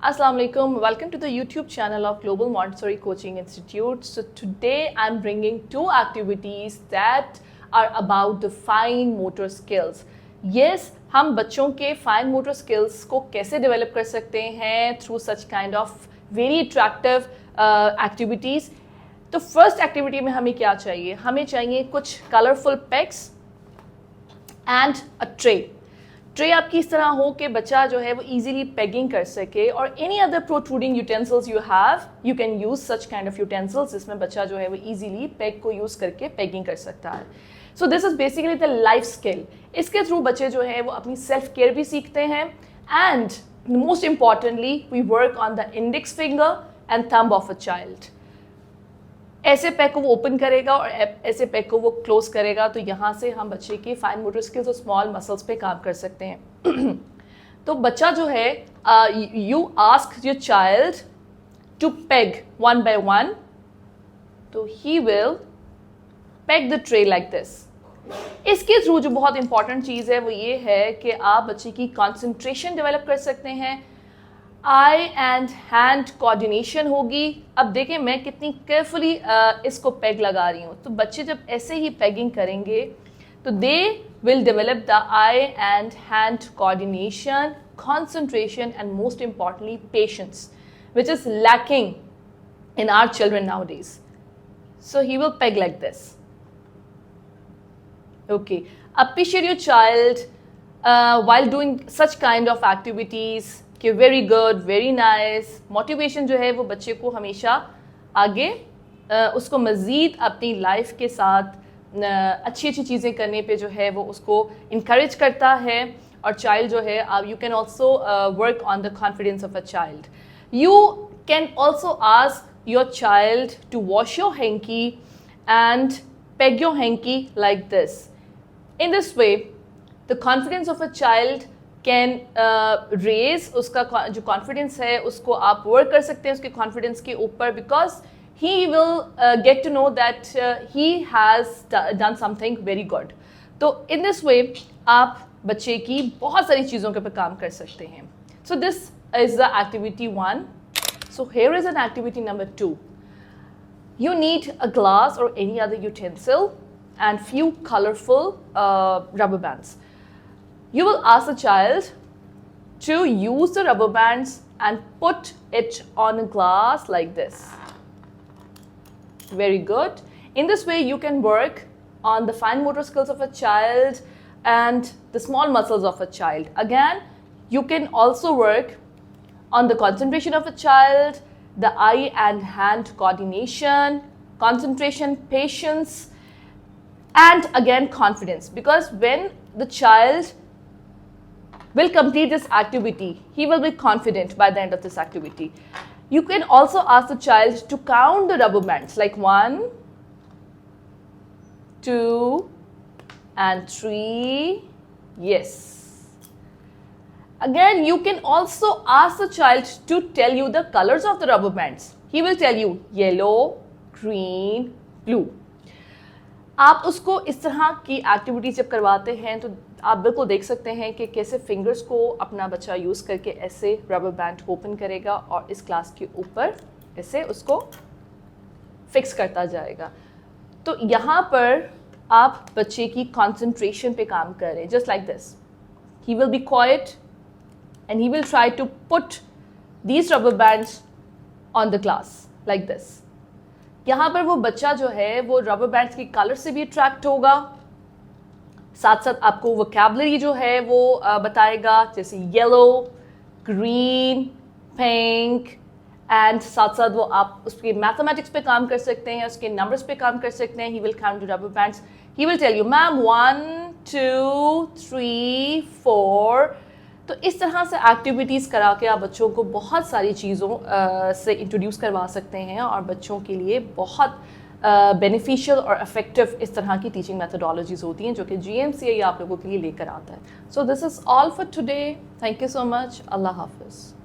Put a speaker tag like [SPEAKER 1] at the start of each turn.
[SPEAKER 1] Assalamu alaikum. Welcome to the YouTube channel of Global Montessori Coaching Institute. So today I'm bringing two activities that are about the fine motor skills. Yes, हम बच्चों के fine motor skills को कैसे develop कर सकते हैं through such kind of very attractive activities. तो first activity में हमें क्या चाहिए? हमें चाहिए कुछ colorful pegs and a tray. Tray आपकी इस तरह हो कि बच्चा जो है वो इजीली पेगिंग कर सके और any other protruding utensils you have you can use such kind of utensils जिसमें बच्चा जो है वो इजीली पेग को यूज करके पेगिंग कर सकता है. So this is basically the life skill. इसके थ्रू बच्चे जो है वो अपनी सेल्फ केयर भी सीखते हैं and most importantly we work on the index finger and thumb of a child. ऐसे पैक को वो ओपन करेगा और ऐसे पैक को वो क्लोज करेगा, तो यहाँ से हम बच्चे की फाइन मोटर स्किल्स और स्मॉल मसल्स पे काम कर सकते हैं. तो बच्चा जो है you ask your child to peg one by one, तो he will peg the tray like this. इसके थ्रू जो बहुत इंपॉर्टेंट चीज़ है वो ये है कि आप बच्चे की कॉन्सेंट्रेशन डेवलप कर सकते हैं. आई एंड हैंड कोऑर्डिनेशन होगी. अब देखें मैं कितनी केयरफुली इसको पेग लगा रही हूँ. तो बच्चे जब ऐसे ही पेगिंग करेंगे तो they will develop the I and hand coordination, concentration and most importantly patience, which is lacking in our children nowadays. So he will peg like this. Okay, appreciate your child while doing such kind of activities कि very good, very nice. Motivation जो है वो बच्चे को हमेशा आगे उसको मज़ीद अपनी लाइफ के साथ अच्छी अच्छी चीज़ें करने पे जो है वो उसको इनकरेज करता है. और चाइल्ड जो है you can also work on the confidence of a child. You can also ask your child to wash your hanky and peg your hanky like this. In this way the confidence of a child can raise. उसका जो confidence है उसको आप work कर सकते हैं उसके confidence के ऊपर, because he will get to know that he has done something very good. तो इन दिस वे आप बच्चे की बहुत सारी चीज़ों के ऊपर काम कर सकते हैं. सो this is the activity 1. So here is an activity number 2. You need a glass or any other utensil and few colorful rubber bands. You will ask the child to use the rubber bands and put it on a glass like this. Very good. In this way, you can work on the fine motor skills of a child and the small muscles of a child. Again, you can also work on the concentration of a child, the eye and hand coordination, concentration, patience, and again confidence. Because when the child will complete this activity, he will be confident by the end of this activity. You can also ask the child to count the rubber bands like 1, 2, and 3. Yes. Again, you can also ask the child to tell you the colors of the rubber bands. He will tell you yellow, green, blue. आप उसको इस तरह की activities जब करवाते हैं तो आप बिल्कुल देख सकते हैं कि कैसे फिंगर्स को अपना बच्चा यूज़ करके ऐसे रबर बैंड को ओपन करेगा और इस ग्लास के ऊपर ऐसे उसको फिक्स करता जाएगा. तो यहाँ पर आप बच्चे की कंसंट्रेशन पे काम करें. Just like this, he will be quite and he will try to put these rubber bands on the glass like this. यहाँ पर वो बच्चा जो है वो रबर बैंड्स की कलर से भी अट्रैक्ट होगा, साथ साथ आपको वोकैबुलरी जो है वो बताएगा, जैसे येलो, ग्रीन, पिंक, एंड साथ साथ वो आप उसके मैथमेटिक्स पे काम कर सकते हैं, उसके नंबर्स पे काम कर सकते हैं. He will count the rubber bands. He will tell you ma'am 1, 2, 3, 4. तो इस तरह से एक्टिविटीज़ करा के आप बच्चों को बहुत सारी चीज़ों से इंट्रोड्यूस करवा सकते हैं और बच्चों के लिए बहुत बेनिफिशियल और इफ़ेक्टिव इस तरह की टीचिंग मेथोडोलॉजीज़ होती हैं जो कि GMCA आप लोगों के लिए लेकर आता है. So this is all for today. Thank you so much. अल्लाह हाफिज़.